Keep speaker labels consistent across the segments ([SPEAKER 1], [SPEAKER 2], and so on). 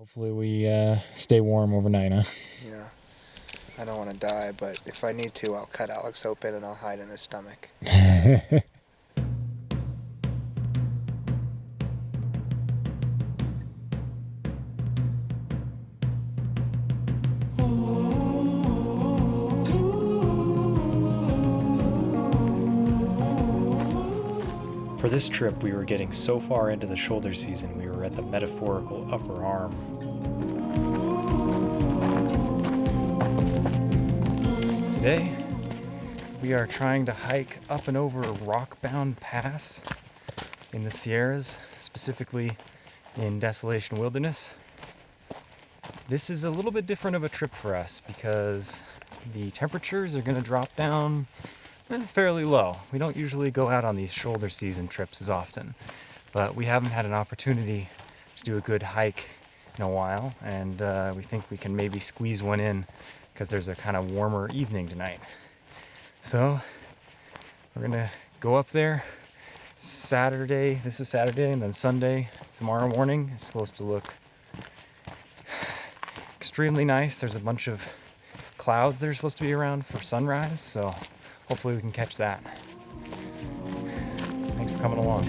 [SPEAKER 1] Hopefully we stay warm overnight, huh?
[SPEAKER 2] Yeah. I don't want to die, but if I need to, I'll cut Alex open and I'll hide in his stomach.
[SPEAKER 1] For this trip, we were getting so far into the shoulder season, we were at the metaphorical upper arm. Today, we are trying to hike up and over a rock-bound pass in the Sierras, specifically in Desolation Wilderness. This is a little bit different of a trip for us because the temperatures are going to drop down fairly low. We don't usually go out on these shoulder season trips as often, but we haven't had an opportunity to do a good hike in a while, and we think we can maybe squeeze one in because there's a kind of warmer evening tonight. So we're gonna go up there Saturday. This is Saturday, and then Sunday, tomorrow morning, is supposed to look extremely nice. There's a bunch of clouds that are supposed to be around for sunrise, so hopefully we can catch that. Thanks for coming along.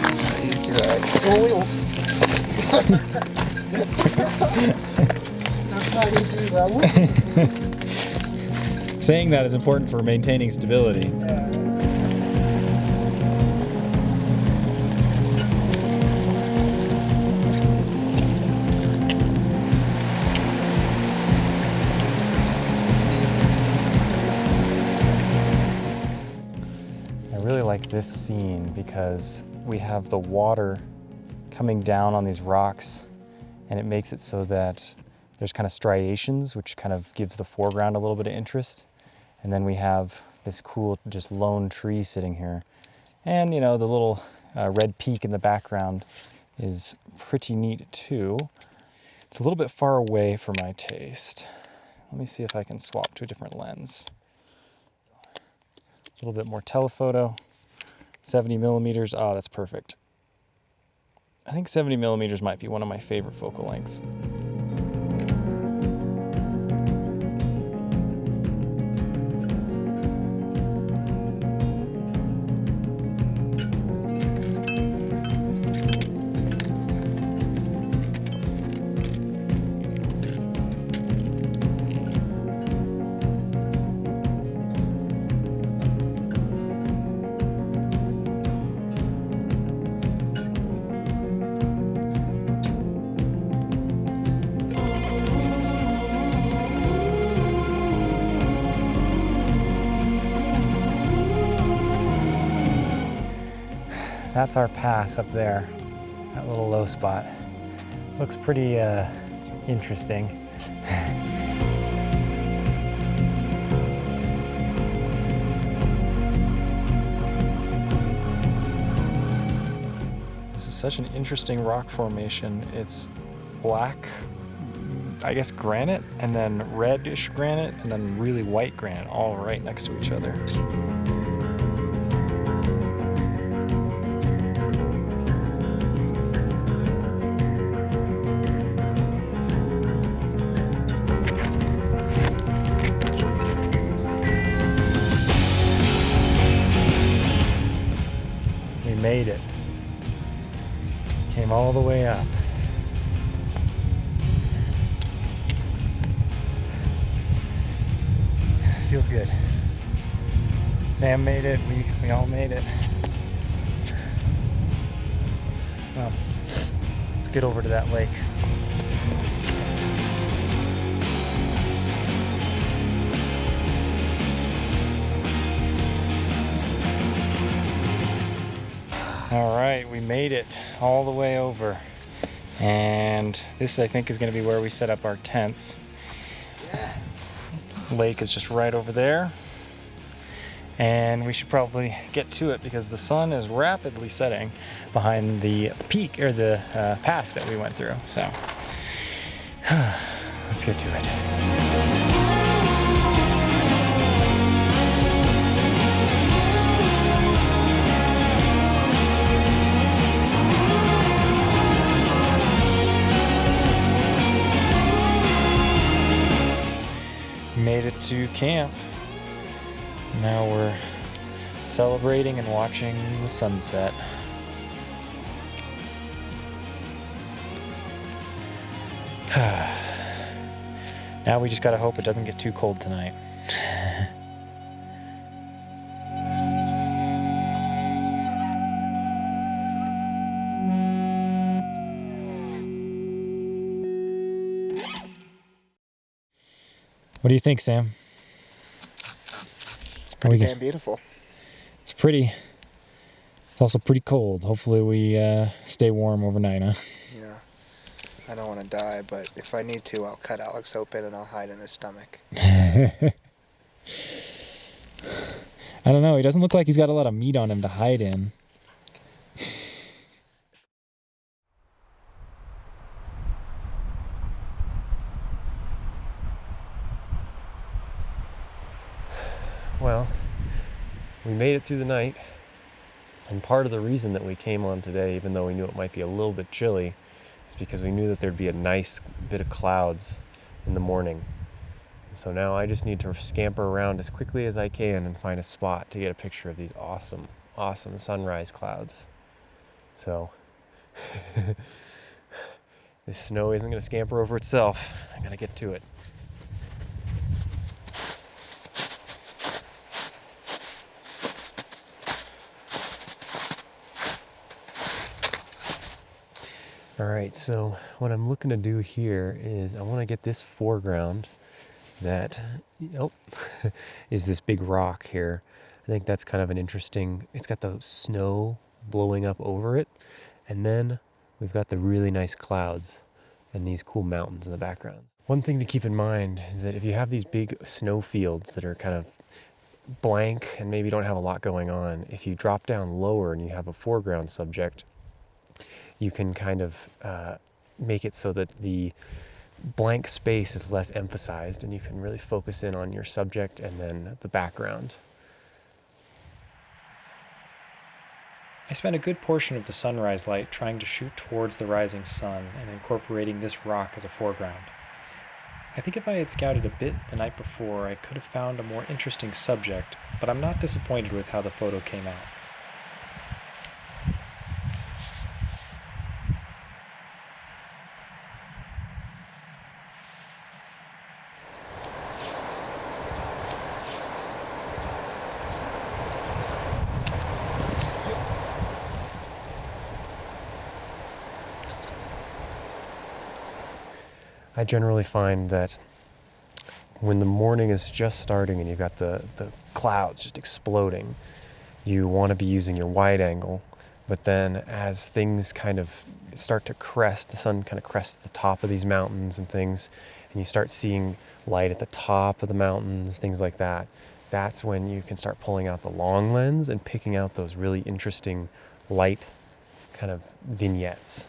[SPEAKER 2] That's how you do it. That's how you do that.
[SPEAKER 1] Saying that is important for maintaining stability. I really like this scene because we have the water coming down on these rocks, and it makes it so that there's kind of striations, which kind of gives the foreground a little bit of interest. And then we have this cool, just lone tree sitting here. And, you know, the little red peak in the background is pretty neat too. It's a little bit far away for my taste. Let me see if I can swap to a different lens. A little bit more telephoto. 70 millimeters. Oh, that's perfect. I think 70 millimeters might be one of my favorite focal lengths. That's our pass up there, that little low spot. Looks pretty interesting. This is such an interesting rock formation. It's black, I guess granite, and then reddish granite, and then really white granite, all right next to each other. Made it. Came all the way up. Feels good. Sam made it. We all made it. Well, let's get over to that lake. All right, we made it all the way over. And this, I think, is going to be where we set up our tents. Lake is just right over there. And we should probably get to it because the sun is rapidly setting behind the peak, or the pass that we went through. So Let's get to it. Made it to camp. Now we're celebrating and watching the sunset. Now we just gotta hope it doesn't get too cold tonight. What do you think, Sam?
[SPEAKER 2] It's pretty damn beautiful.
[SPEAKER 1] It's pretty. It's also pretty cold. Hopefully we stay warm overnight, huh?
[SPEAKER 2] Yeah. I don't want to die, but if I need to, I'll cut Alex open and I'll hide in his stomach.
[SPEAKER 1] I don't know. He doesn't look like he's got a lot of meat on him to hide in.
[SPEAKER 3] Well, we made it through the night, and part of the reason that we came on today, even though we knew it might be a little bit chilly, is because we knew that there'd be a nice bit of clouds in the morning. And so now I just need to scamper around as quickly as I can and find a spot to get a picture of these awesome, awesome sunrise clouds. So, this snow isn't going to scamper over itself. I gotta get to it. Alright, so what I'm looking to do here is I want to get this foreground that is this big rock here. I think that's kind of an interesting, it's got the snow blowing up over it, and then we've got the really nice clouds and these cool mountains in the background. One thing to keep in mind is that if you have these big snow fields that are kind of blank and maybe don't have a lot going on, if you drop down lower and you have a foreground subject, you can kind of make it so that the blank space is less emphasized and you can really focus in on your subject and then the background.
[SPEAKER 1] I spent a good portion of the sunrise light trying to shoot towards the rising sun and incorporating this rock as a foreground. I think if I had scouted a bit the night before, I could have found a more interesting subject, but I'm not disappointed with how the photo came out.
[SPEAKER 3] I generally find that when the morning is just starting and you've got the clouds just exploding, you want to be using your wide angle, but then as things kind of start to crest, the sun kind of crests the top of these mountains and things, and you start seeing light at the top of the mountains, things like that, that's when you can start pulling out the long lens and picking out those really interesting light kind of vignettes.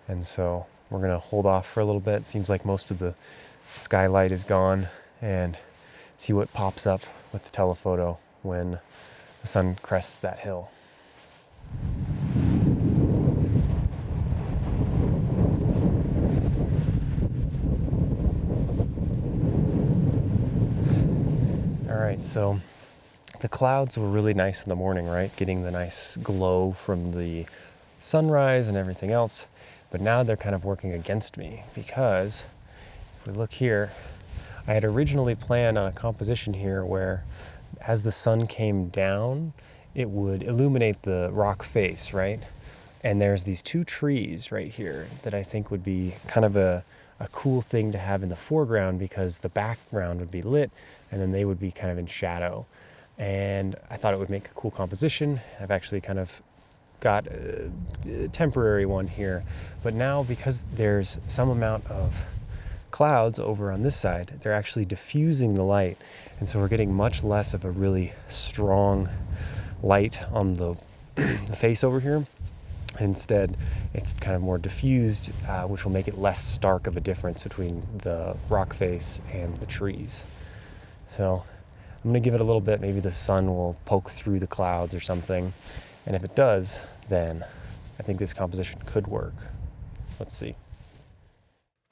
[SPEAKER 3] And so we're going to hold off for a little bit. It seems like most of the skylight is gone, and see what pops up with the telephoto when the sun crests that hill. All right, so the clouds were really nice in the morning, right? Getting the nice glow from the sunrise and everything else. But now they're kind of working against me because if we look here, I had originally planned on a composition here where as the sun came down, it would illuminate the rock face, right? And there's these two trees right here that I think would be kind of a cool thing to have in the foreground because the background would be lit and then they would be kind of in shadow. And I thought it would make a cool composition. I've actually kind of got a temporary one here, but now because there's some amount of clouds over on this side, they're actually diffusing the light, and so we're getting much less of a really strong light on the face over here. Instead, it's kind of more diffused, which will make it less stark of a difference between the rock face and the trees. So I'm going to give it a little bit. Maybe the sun will poke through the clouds or something. And if it does, then I think this composition could work. Let's see.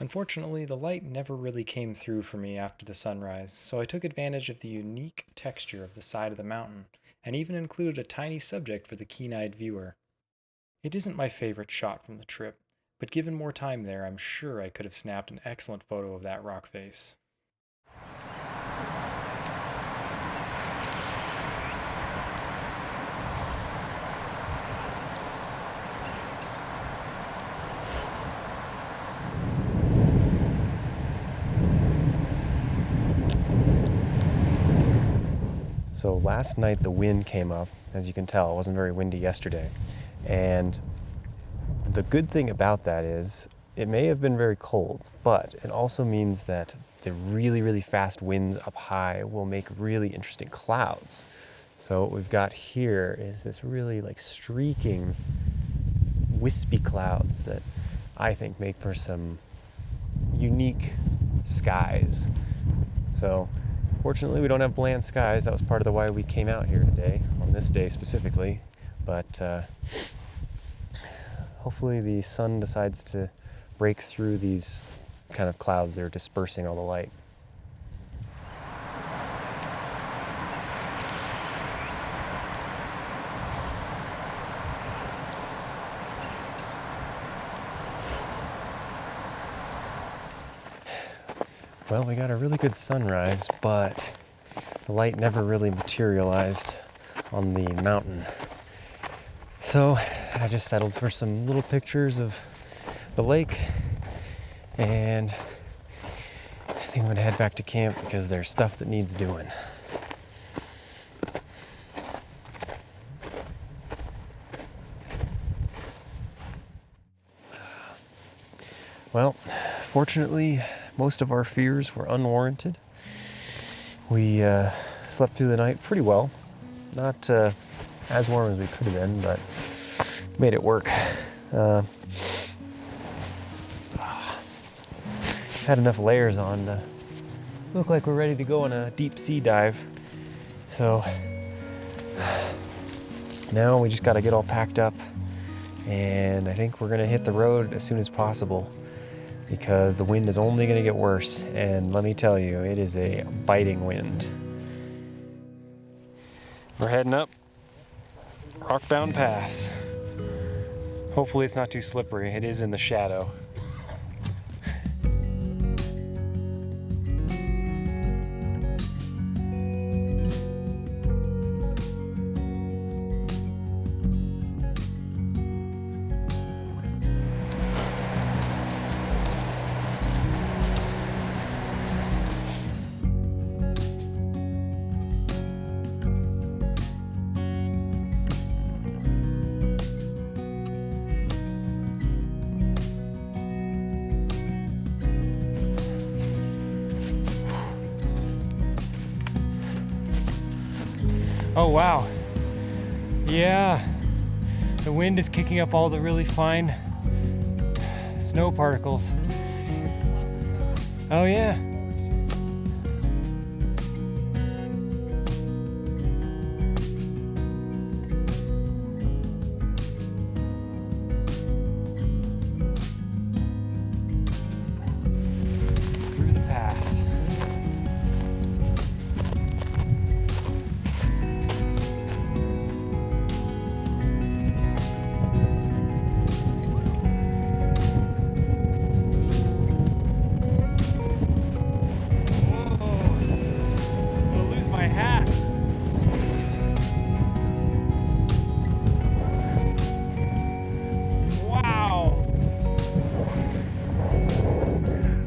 [SPEAKER 3] Unfortunately, the light never really came through for me after the sunrise, so I took advantage of the unique texture of the side of the mountain, and even included a tiny subject for the keen-eyed viewer. It isn't my favorite shot from the trip, but given more time there, I'm sure I could have snapped an excellent photo of that rock face. So last night the wind came up. As you can tell, it wasn't very windy yesterday. And the good thing about that is it may have been very cold, but it also means that the really, really fast winds up high will make really interesting clouds. So what we've got here is this really like streaking, wispy clouds that I think make for some unique skies. So fortunately, we don't have bland skies. That was part of the why we came out here today, on this day specifically. But hopefully the sun decides to break through these kind of clouds that are dispersing all the light. Well, we got a really good sunrise, but the light never really materialized on the mountain. So I just settled for some little pictures of the lake, and I think I'm gonna head back to camp because there's stuff that needs doing. Well, fortunately, most of our fears were unwarranted. We slept through the night pretty well. Not as warm as we could have been, but made it work. Had enough layers on to look like we're ready to go on a deep sea dive. So now we just got to get all packed up, and I think we're gonna hit the road as soon as possible, because the wind is only going to get worse, and let me tell you, it is a biting wind. We're heading up Rockbound Pass. Hopefully it's not too slippery. It is in the shadow. Oh wow, yeah, the wind is kicking up all the really fine snow particles. Oh yeah. Through the pass.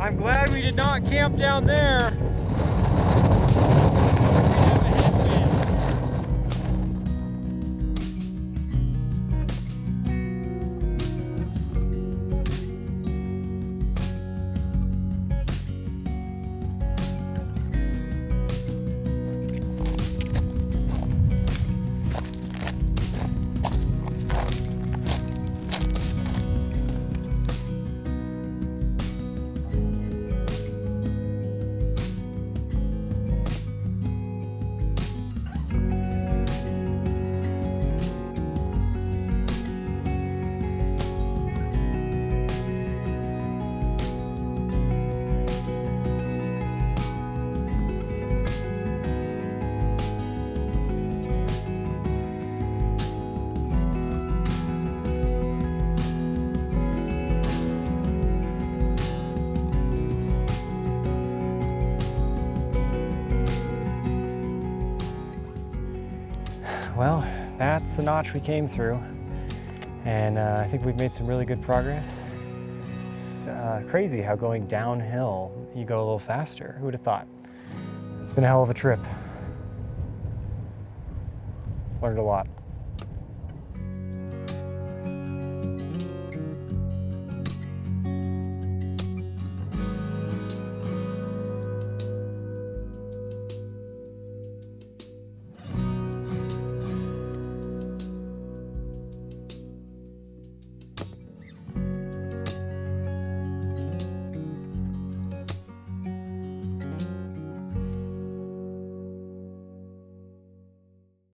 [SPEAKER 3] I'm glad we did not camp down there.
[SPEAKER 1] that's the notch we came through. And I think we've made some really good progress. It's crazy how going downhill, you go a little faster. Who would have thought? It's been a hell of a trip. Learned a lot.